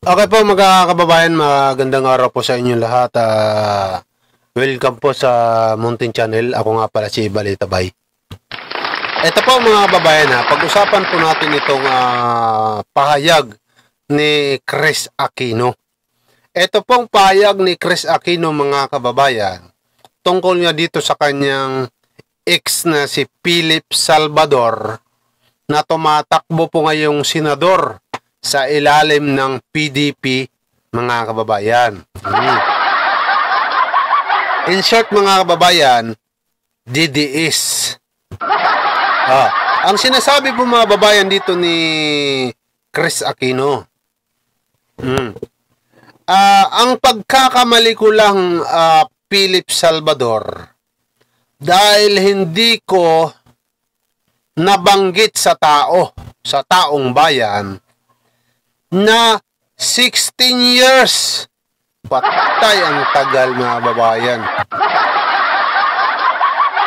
Okay po mga kababayan, magandang araw po sa inyo lahat. Welcome po sa Mountain Channel. Ako nga pala si Balita Bay. Ito po mga kababayan, pag-usapan po natin itong pahayag ni Chris Aquino. Ito pong pahayag ni Chris Aquino mga kababayan, tungkol nga dito sa kanyang ex na si Philip Salvador na tumatakbo po ngayong senador sa ilalim ng PDP mga kababayan. In short mga kababayan, DDS. Ang sinasabi po mga kababayan dito ni Chris Aquino, ang pagkakamali ko lang Philip Salvador, dahil hindi ko nabanggit sa taong bayan na 16 years. Patay ang tagal mga babayan.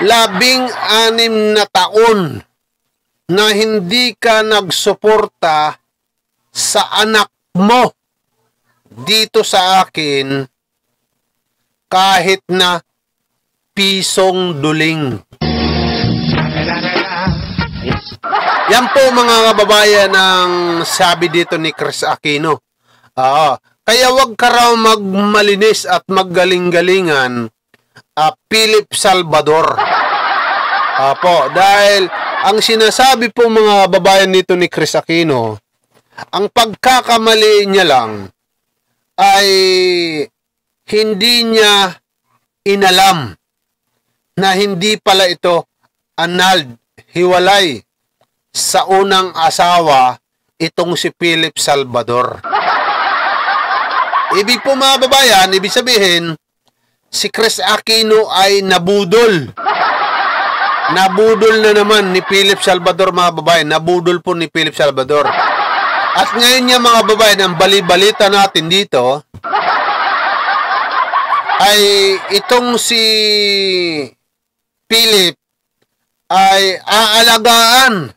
16 na taon na hindi ka nagsuporta sa anak mo dito sa akin kahit na pisong duling. Yan po mga kababayan ang sabi dito ni Chris Aquino. Kaya wag ka raw magmalinis at maggaling-galingan Philip Salvador. Dahil ang sinasabi po mga kababayan dito ni Chris Aquino, ang pagkakamali niya lang ay hindi niya inalam na hindi pala ito annulled, hiwalay sa unang asawa itong si Philip Salvador. Ibig po mga babayan, ibig sabihin, si Chris Aquino ay nabudol. Nabudol na naman ni Philip Salvador mga babayan. Nabudol po ni Philip Salvador. At ngayon niya mga babayan, ang bali-balita natin dito ay itong si Philip ay aalagaan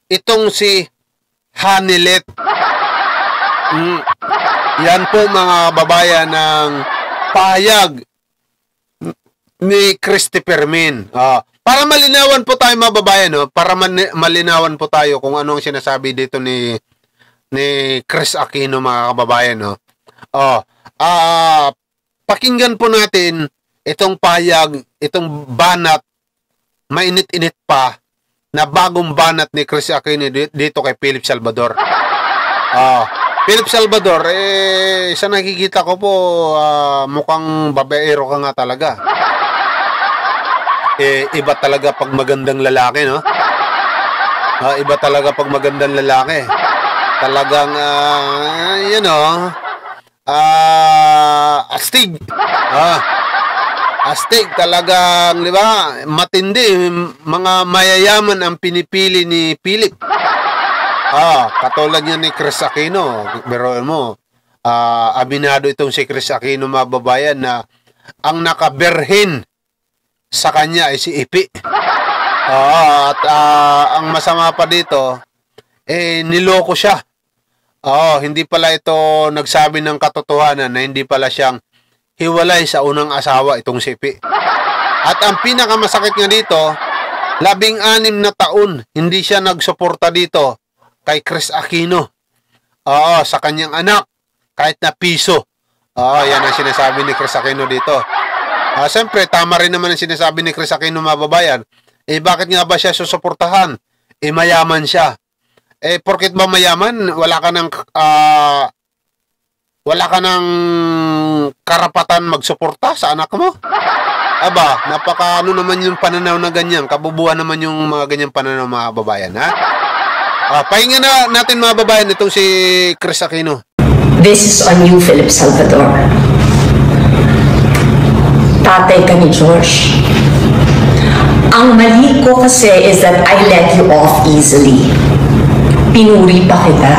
itong si Hanilet. Yan po mga babayan ng pahayag ni Christopher Min. Para malinawan po tayo mga babayan, para malinawan po tayo kung anong sinasabi dito ni Chris Aquino mga kababayan. Pakinggan po natin itong pahayag, itong banat, mainit-init pa, na bagong banat ni Chris Aquino dito kay Philip Salvador. Philip Salvador, sa nakikita ko po, mukhang babaero ka nga talaga. Iba talaga pag magandang lalaki, no? Iba talaga pag magandang lalaki. Talagang, astig. Astig talagang, di ba? Matindi, mga mayayaman ang pinipili ni Philip. Katulad niya ni Chris Aquino. Pero mo, abinado itong si Chris Aquino mababayan na ang nakaberhin sa kanya ay si Ipi. At ang masama pa dito, niloko siya. Hindi pala ito nagsabi ng katotohanan na hindi pala siyang hiwalay sa unang asawa itong si Ipi. At ang pinakamasakit nga dito, 16 na taon hindi siya nagsuporta dito kay Chris Aquino. Sa kanyang anak, kahit na piso. Yan ang sinasabi ni Chris Aquino dito. Siyempre, tama rin naman ang sinasabi ni Chris Aquino mababayan. Bakit nga ba siya susuportahan? Mayaman siya. Porket ba mayaman, wala ka ng karapatan magsuporta sa anak mo? Napaka naman yung pananaw na ganyan. Kabubuan naman yung mga ganyang pananaw mga babayan, ha? Pahinga na natin mga babayan itong si Chris Aquino. This is on you, Philip Salvador. Tatay ka ni George. Ang mali ko kasi is that I let you off easily. Pinuri pa kita.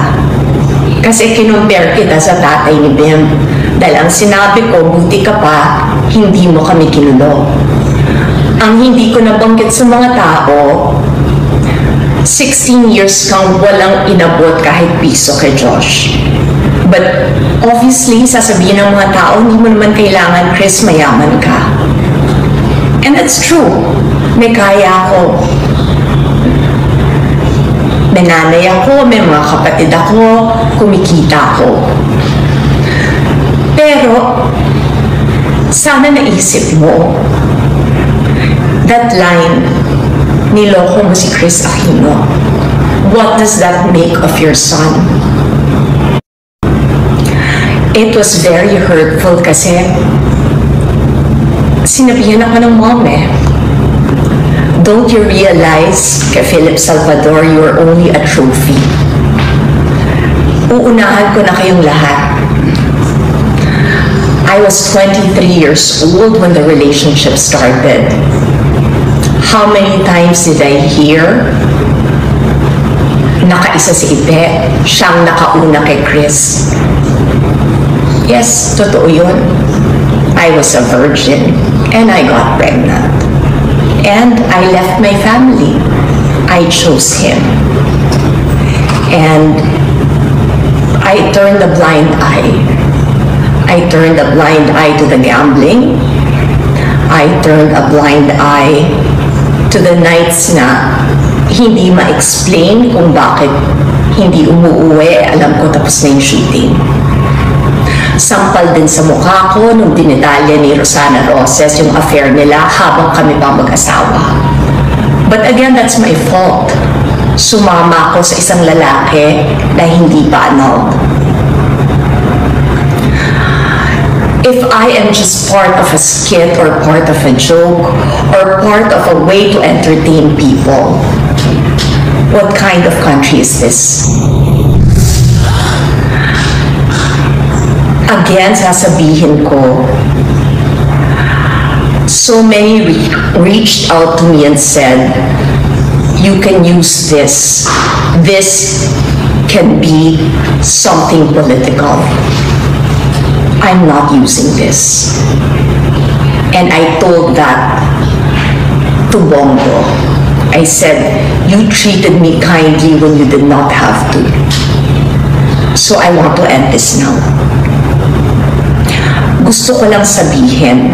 Kasi kinumpare kita sa tatay ni Bim. Dahil ang sinabi ko, buti ka pa, hindi mo kami kinulo. Ang hindi ko nabanggit sa mga tao, 16 years kang walang inabot kahit piso kay Josh. But obviously, sasabihin ng mga tao, hindi mo naman kailangan, Chris, mayaman ka. And that's true. May kaya ako. May nanay ako, may mga kapatid ako, kumikita ako. Pero, sana naisip mo, that line, niloko mo si Chris Aquino. What does that make of your son? It was very hurtful kasi sinabihan ako ng mom eh. Don't you realize, kay Philip Salvador, you're only a trophy? Uunahan ko na kayong lahat. I was 23 years old when the relationship started. How many times did I hear? Nakaisa si Ipe, siyang nakauna kay Chris. Yes, totoo yun. I was a virgin and I got pregnant. And I left my family. I chose him. And I turned a blind eye. I turned a blind eye to the gambling. I turned a blind eye to the nights na hindi ma-explain kung bakit hindi umuuwi. Alam ko tapos na yung shooting. Sampal din sa mukha ko nung dinitalya ni Rosana Roses yung affair nila habang kami pa mag-asawa. But again, that's my fault. Sumama ko sa isang lalaki na hindi pa annulled. If I am just part of a skit or part of a joke or part of a way to entertain people, what kind of country is this? Again, sasabihin ko, so many reached out to me and said, you can use this. This can be something political. I'm not using this. And I told that to Bongo. I said, you treated me kindly when you did not have to. So I want to end this now. Gusto ko lang sabihin,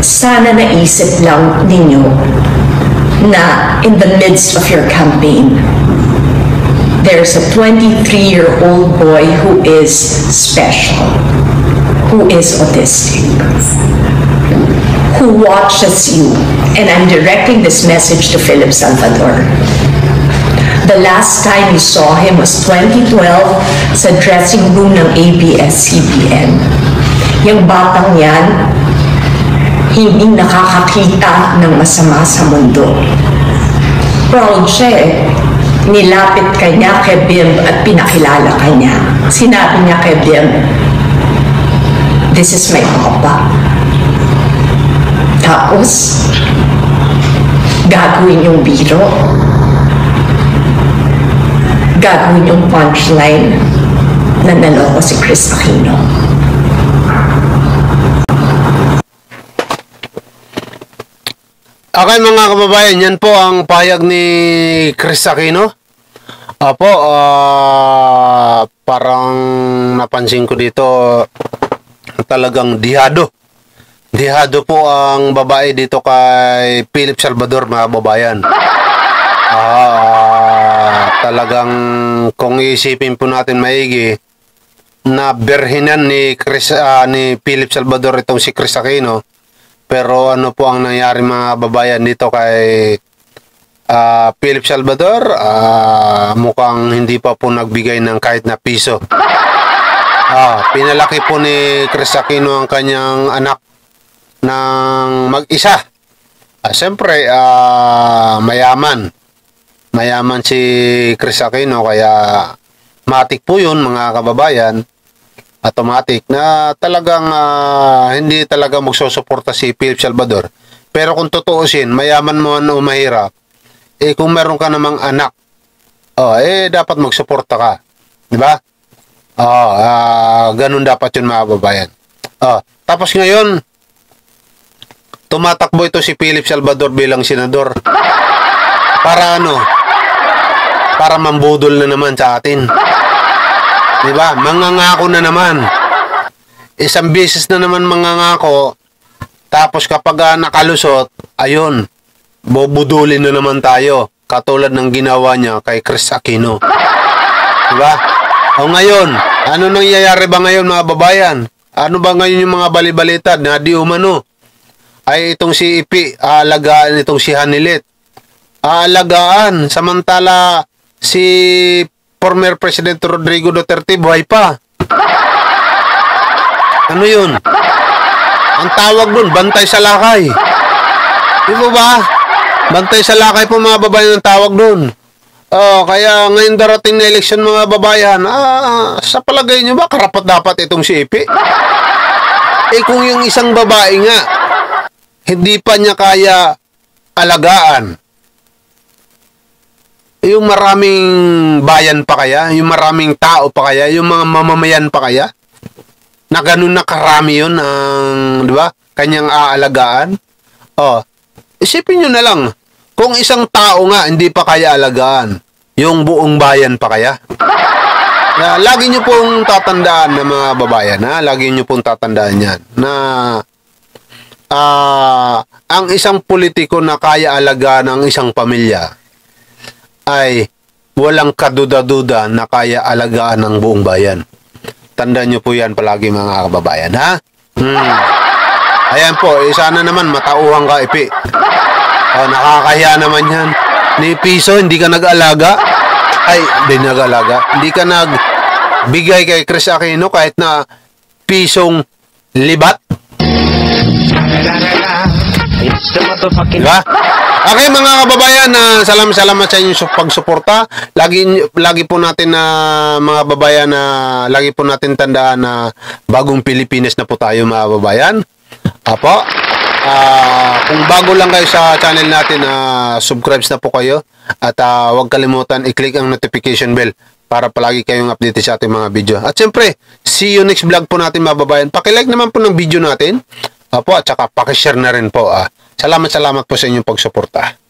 sana naisip lang ninyo na in the midst of your campaign, there's a 23-year-old boy who is special, who is autistic, who watches you. And I'm directing this message to Philip Salvador. The last time you saw him was 2012 sa dressing room ng ABS-CBN. Yung batang yan, hindi nakakakita ng masama sa mundo. Proud siya eh. Nilapit ka niya kay Bim at pinakilala ka niya. Sinabi niya kay Bim, this is my papa. Tapos, gagawin yung biro. Gagawin yung punchline na naloko si Chris Aquino. Okay mga kababayan, yan po ang pahayag ni Chris Aquino. Apo, parang napansin ko dito talagang dihado. Dihado po ang babae dito kay Philip Salvador mga kababayan. Talagang kung iisipin po natin maigi na berhinan ni Philip Salvador itong si Chris Aquino, pero ano po ang nangyari mga babayan dito kay Philip Salvador, mukhang hindi pa po nagbigay ng kahit na piso. Pinalaki po ni Chris Aquino ang kanyang anak ng mag-isa. Siyempre mayaman si Chris Aquino, kaya matik po yun mga kababayan, automatic na talagang hindi talaga magsusuporta si Philip Salvador. Pero kung tutuusin, mayaman mo o mahirap, kung meron ka namang anak, dapat magsuporta ka, di ba? Ganun dapat yun mga kababayan. Tapos ngayon, tumatakbo ito si Philip Salvador bilang senador. Para ano? Para mambudol na naman sa atin. Diba? Mangangako na naman. Isang beses na naman mangangako, tapos kapag nakalusot, ayun, bubudulin na naman tayo. Katulad ng ginawa niya kay Chris Aquino. Diba? O ngayon, ano nangyayari ba ngayon mga babayan? Ano ba ngayon yung mga balibalitad na di umano? Ay itong si Ipi, aalagaan itong si Hanilit. Aalagaan, samantala si former President Rodrigo Duterte buhay pa. Ano yun? Ang tawag dun, bantay sa lakay. Di ba? Bantay sa lakay po mga babayan ang tawag dun. Kaya ngayon darating na eleksyon mga babayan, sa palagay nyo ba, karapat dapat itong si Ipi? Kung yung isang babae nga, hindi pa niya kaya alagaan, yung maraming bayan pa kaya, yung maraming tao pa kaya, yung mga mamamayan pa kaya, na ganun na karami yun ang, di ba, kanyang aalagaan? Isipin nyo na lang, kung isang tao nga hindi pa kaya alagaan, yung buong bayan pa kaya? Na lagi nyo pong tatandaan na mga babayan, lagi nyo pong tatandaan yan, na ang isang politiko na kaya alagaan ng isang pamilya ay walang kaduda-duda na kaya alagaan ng buong bayan. Tandaan nyo po yan palagi mga kababayan, ha? Ayan po, sana naman matauhan ka, Ipi. Nakakahiya naman yan. Ni piso, hindi ka nag-alaga. Ay, hindi nag-alaga. Hindi ka nagbigay kay Chris Aquino kahit na pisong libat. Diba? Okay mga kababayan, salamat sa inyong pagsuporta. Lagi po natin mga babayan lagi po natin tandaan na bagong Pilipinas na po tayo mga babayan. Apo. Kung bago lang kayo sa channel natin, subscribe na po kayo at huwag kalimutan i-click ang notification bell para palagi kayong update sa ating mga video. At siyempre, see you next vlog po natin mga babayan. Paki-like naman po ng video natin. Apo, at saka paki-share na rin po. Salamat po sa inyong pagsuporta.